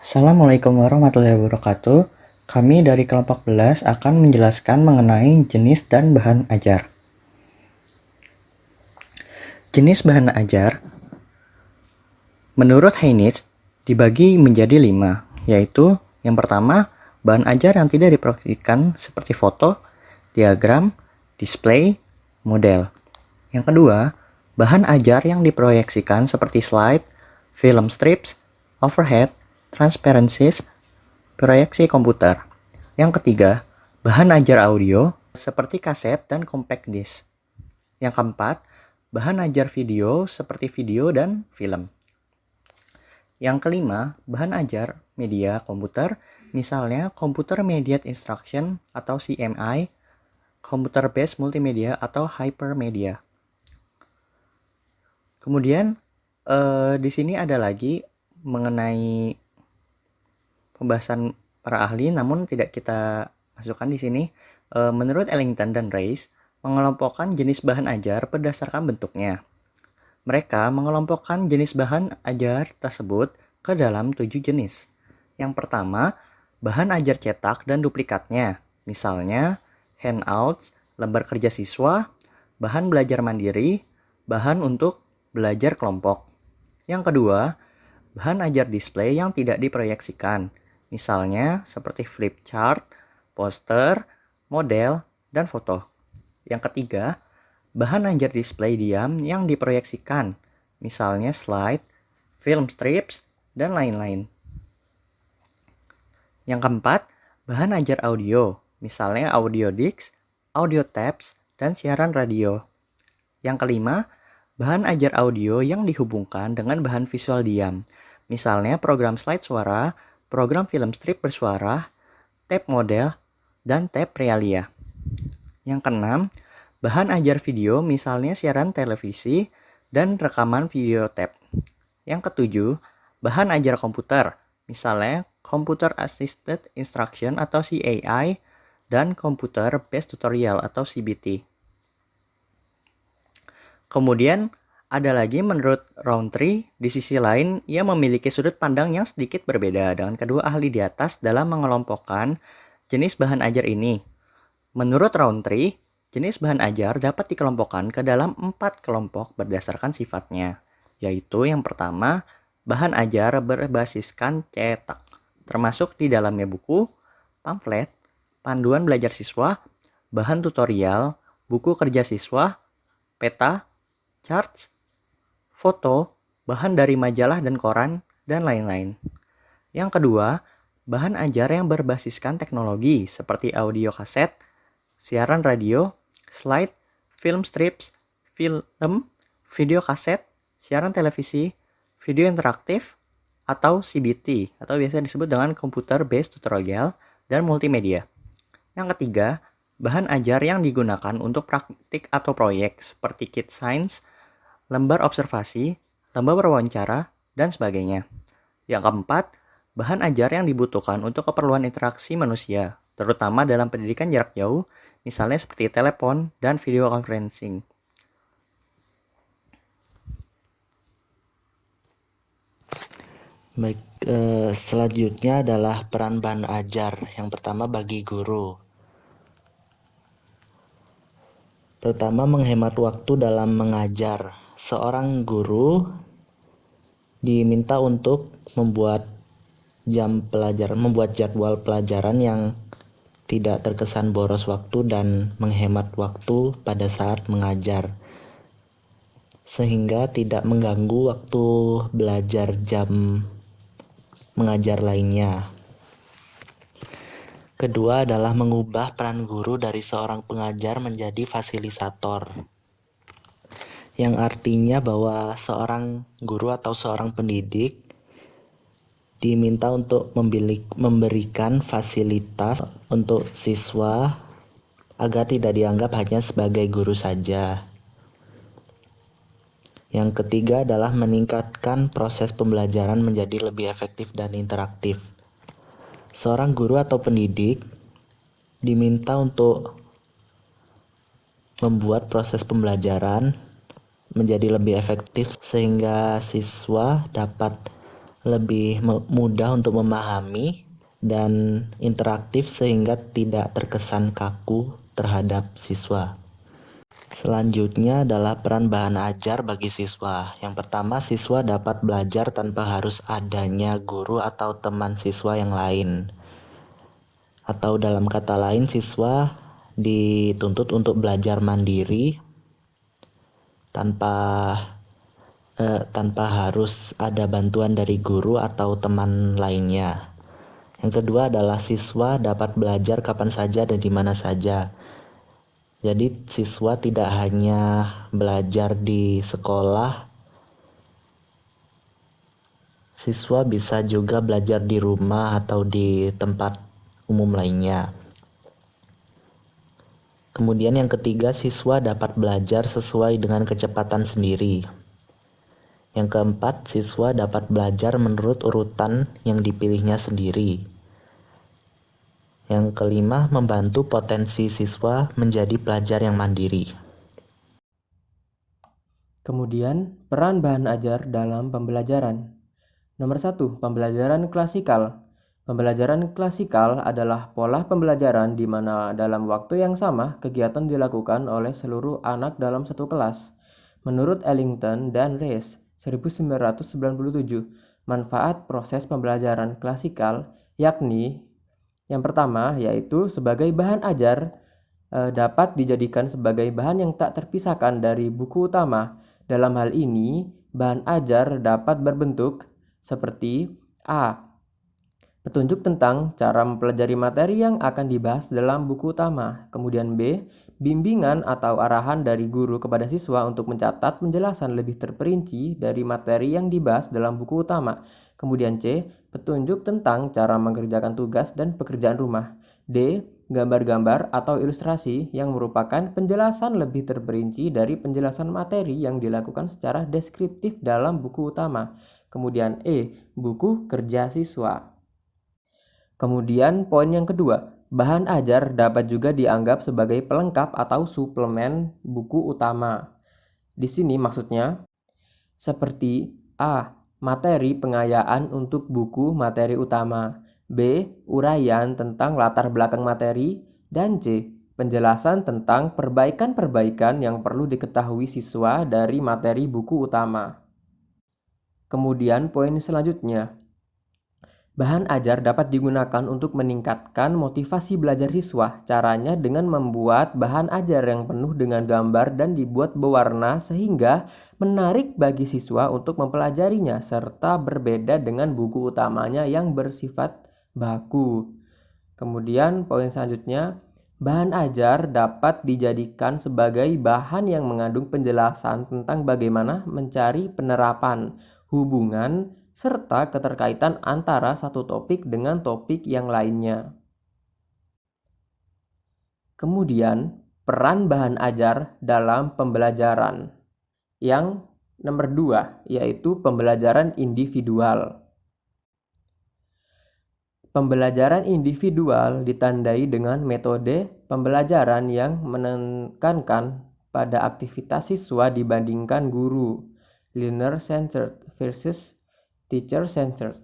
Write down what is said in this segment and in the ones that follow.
Assalamualaikum warahmatullahi wabarakatuh. Kami dari kelompok 11 akan menjelaskan mengenai jenis dan bahan ajar. Jenis bahan ajar menurut Heinitz dibagi menjadi 5, yaitu yang pertama, bahan ajar yang tidak diproyeksikan seperti foto, diagram, display, model. Yang kedua, bahan ajar yang diproyeksikan seperti slide, film strips, overhead, transparencies, proyeksi komputer. Yang ketiga, bahan ajar audio seperti kaset dan compact disc. Yang keempat, bahan ajar video seperti video dan film. Yang kelima, bahan ajar media komputer, misalnya Computer Mediated Instruction atau CMI, Computer Based Multimedia atau Hypermedia. Kemudian di sini ada lagi mengenai pembahasan para ahli, namun tidak kita masukkan di sini. Menurut Ellington dan Reis, mengelompokkan jenis bahan ajar berdasarkan bentuknya. Mereka mengelompokkan jenis bahan ajar tersebut ke dalam 7 jenis. Yang pertama, bahan ajar cetak dan duplikatnya, misalnya handouts, lembar kerja siswa, bahan belajar mandiri, bahan untuk belajar kelompok. Yang kedua, bahan ajar display yang tidak diproyeksikan, misalnya seperti flip chart, poster, model, dan foto. Yang ketiga, bahan ajar display diam yang diproyeksikan, misalnya slide, film strips, dan lain-lain. Yang keempat, bahan ajar audio, misalnya audio discs, audio tapes, dan siaran radio. Yang kelima, bahan ajar audio yang dihubungkan dengan bahan visual diam, misalnya program slide suara, program film strip bersuara, tape model, dan tape realia. Yang keenam, bahan ajar video misalnya siaran televisi dan rekaman video tape. Yang ketujuh, bahan ajar komputer, misalnya Computer Assisted Instruction atau CAI dan Computer Based Tutorial atau CBT. Kemudian ada lagi menurut Rowntree, di sisi lain ia memiliki sudut pandang yang sedikit berbeda dengan kedua ahli di atas dalam mengelompokkan jenis bahan ajar ini. Menurut Rowntree, jenis bahan ajar dapat dikelompokkan ke dalam 4 kelompok berdasarkan sifatnya, yaitu yang pertama, bahan ajar berbasiskan cetak, termasuk di dalamnya buku, pamflet, panduan belajar siswa, bahan tutorial, buku kerja siswa, peta, charts, foto, bahan dari majalah dan koran, dan lain-lain. Yang kedua, bahan ajar yang berbasiskan teknologi seperti audio kaset, siaran radio, slide, film strips, film, video kaset, siaran televisi, video interaktif, atau CBT, atau biasa disebut dengan Computer Based Tutorial dan Multimedia. Yang ketiga, bahan ajar yang digunakan untuk praktik atau proyek seperti kit science, lembar observasi, lembar wawancara, dan sebagainya. Yang keempat, bahan ajar yang dibutuhkan untuk keperluan interaksi manusia, terutama dalam pendidikan jarak jauh, misalnya seperti telepon dan video conferencing. Baik, selanjutnya adalah peran bahan ajar. Yang pertama bagi guru. Pertama, menghemat waktu dalam mengajar. Seorang guru diminta untuk membuat jadwal pelajaran yang tidak terkesan boros waktu dan menghemat waktu pada saat mengajar, sehingga tidak mengganggu waktu belajar jam mengajar lainnya. Kedua adalah mengubah peran guru dari seorang pengajar menjadi fasilisator, yang artinya bahwa seorang guru atau seorang pendidik diminta untuk memberikan fasilitas untuk siswa agar tidak dianggap hanya sebagai guru saja. Yang ketiga adalah meningkatkan proses pembelajaran menjadi lebih efektif dan interaktif. Seorang guru atau pendidik diminta untuk membuat proses pembelajaran menjadi lebih efektif sehingga siswa dapat lebih mudah untuk memahami dan interaktif sehingga tidak terkesan kaku terhadap siswa. Selanjutnya adalah peran bahan ajar bagi siswa. Yang pertama, siswa dapat belajar tanpa harus adanya guru atau teman siswa yang lain. Atau dalam kata lain, siswa dituntut untuk belajar mandiri tanpa harus ada bantuan dari guru atau teman lainnya. Yang kedua adalah siswa dapat belajar kapan saja dan di mana saja. Jadi siswa tidak hanya belajar di sekolah, siswa bisa juga belajar di rumah atau di tempat umum lainnya. Kemudian yang ketiga, siswa dapat belajar sesuai dengan kecepatan sendiri. Yang keempat, siswa dapat belajar menurut urutan yang dipilihnya sendiri. Yang kelima, membantu potensi siswa menjadi pelajar yang mandiri. Kemudian, peran bahan ajar dalam pembelajaran. Nomor 1, pembelajaran klasikal. Pembelajaran klasikal adalah pola pembelajaran di mana dalam waktu yang sama kegiatan dilakukan oleh seluruh anak dalam satu kelas. Menurut Ellington dan Rees, 1997, manfaat proses pembelajaran klasikal yakni yang pertama yaitu sebagai bahan ajar dapat dijadikan sebagai bahan yang tak terpisahkan dari buku utama. Dalam hal ini, bahan ajar dapat berbentuk seperti A. Petunjuk tentang cara mempelajari materi yang akan dibahas dalam buku utama. Kemudian B. Bimbingan atau arahan dari guru kepada siswa untuk mencatat penjelasan lebih terperinci dari materi yang dibahas dalam buku utama. Kemudian C. Petunjuk tentang cara mengerjakan tugas dan pekerjaan rumah. D. Gambar-gambar atau ilustrasi yang merupakan penjelasan lebih terperinci dari penjelasan materi yang dilakukan secara deskriptif dalam buku utama. Kemudian E. Buku kerja siswa. Kemudian poin yang kedua, bahan ajar dapat juga dianggap sebagai pelengkap atau suplemen buku utama. Di sini maksudnya seperti A. Materi pengayaan untuk buku materi utama, B. Uraian tentang latar belakang materi, dan C. Penjelasan tentang perbaikan-perbaikan yang perlu diketahui siswa dari materi buku utama. Kemudian poin selanjutnya, bahan ajar dapat digunakan untuk meningkatkan motivasi belajar siswa. Caranya dengan membuat bahan ajar yang penuh dengan gambar dan dibuat berwarna sehingga menarik bagi siswa untuk mempelajarinya serta berbeda dengan buku utamanya yang bersifat baku. Kemudian poin selanjutnya, bahan ajar dapat dijadikan sebagai bahan yang mengandung penjelasan tentang bagaimana mencari penerapan, hubungan, serta keterkaitan antara satu topik dengan topik yang lainnya. Kemudian, peran bahan ajar dalam pembelajaran. Yang nomor 2, yaitu pembelajaran individual. Pembelajaran individual ditandai dengan metode pembelajaran yang menekankan pada aktivitas siswa dibandingkan guru, learner-centered versus teacher-centered.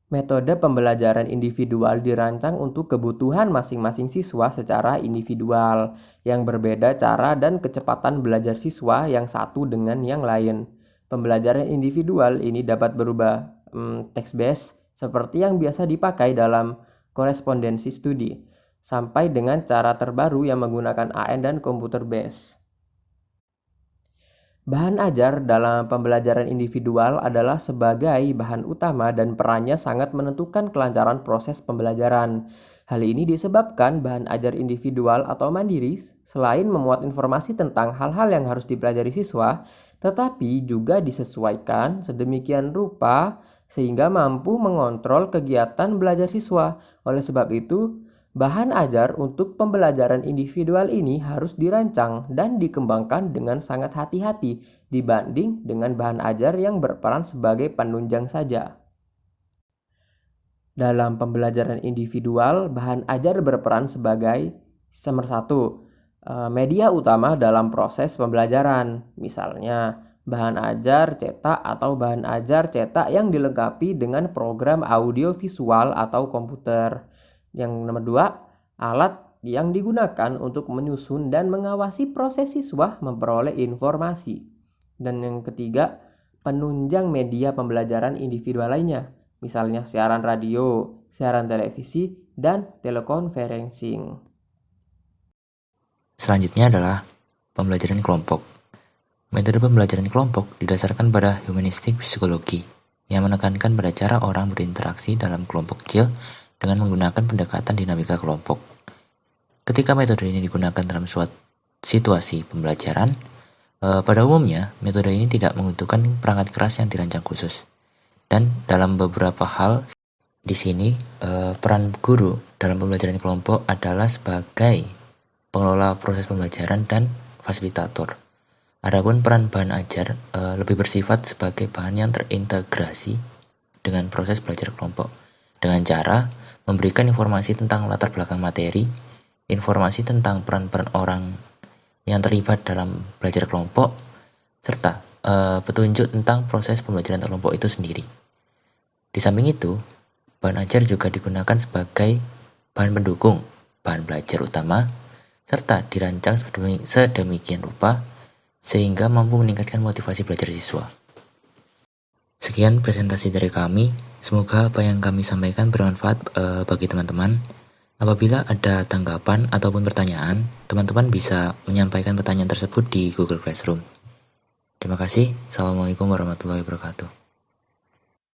Metode pembelajaran individual dirancang untuk kebutuhan masing-masing siswa secara individual, yang berbeda cara dan kecepatan belajar siswa yang satu dengan yang lain. Pembelajaran individual ini dapat berubah text-based seperti yang biasa dipakai dalam korespondensi studi, sampai dengan cara terbaru yang menggunakan AN dan computer-based. Bahan ajar dalam pembelajaran individual adalah sebagai bahan utama dan perannya sangat menentukan kelancaran proses pembelajaran. Hal ini disebabkan bahan ajar individual atau mandiri selain memuat informasi tentang hal-hal yang harus dipelajari siswa, tetapi juga disesuaikan sedemikian rupa sehingga mampu mengontrol kegiatan belajar siswa. Oleh sebab itu, bahan ajar untuk pembelajaran individual ini harus dirancang dan dikembangkan dengan sangat hati-hati dibanding dengan bahan ajar yang berperan sebagai penunjang saja. Dalam pembelajaran individual, bahan ajar berperan sebagai nomor 1, media utama dalam proses pembelajaran. Misalnya, bahan ajar cetak atau bahan ajar cetak yang dilengkapi dengan program audio visual atau komputer. Yang nomor 2, alat yang digunakan untuk menyusun dan mengawasi proses siswa memperoleh informasi. Dan yang ketiga, penunjang media pembelajaran individual lainnya, misalnya siaran radio, siaran televisi, dan teleconferencing. Selanjutnya adalah pembelajaran kelompok. Metode pembelajaran kelompok didasarkan pada humanistik psikologi yang menekankan pada cara orang berinteraksi dalam kelompok kecil dengan menggunakan pendekatan dinamika kelompok. Ketika metode ini digunakan dalam suatu situasi pembelajaran, pada umumnya metode ini tidak membutuhkan perangkat keras yang dirancang khusus. Dan dalam beberapa hal di sini peran guru dalam pembelajaran kelompok adalah sebagai pengelola proses pembelajaran dan fasilitator. Adapun peran bahan ajar lebih bersifat sebagai bahan yang terintegrasi dengan proses belajar kelompok dengan cara memberikan informasi tentang latar belakang materi, informasi tentang peran-peran orang yang terlibat dalam belajar kelompok, serta petunjuk tentang proses pembelajaran kelompok itu sendiri. Di samping itu, bahan ajar juga digunakan sebagai bahan pendukung bahan belajar utama, serta dirancang sedemikian rupa sehingga mampu meningkatkan motivasi belajar siswa. Sekian presentasi dari kami, semoga apa yang kami sampaikan bermanfaat bagi teman-teman. Apabila ada tanggapan ataupun pertanyaan, teman-teman bisa menyampaikan pertanyaan tersebut di Google Classroom. Terima kasih. Assalamualaikum warahmatullahi wabarakatuh.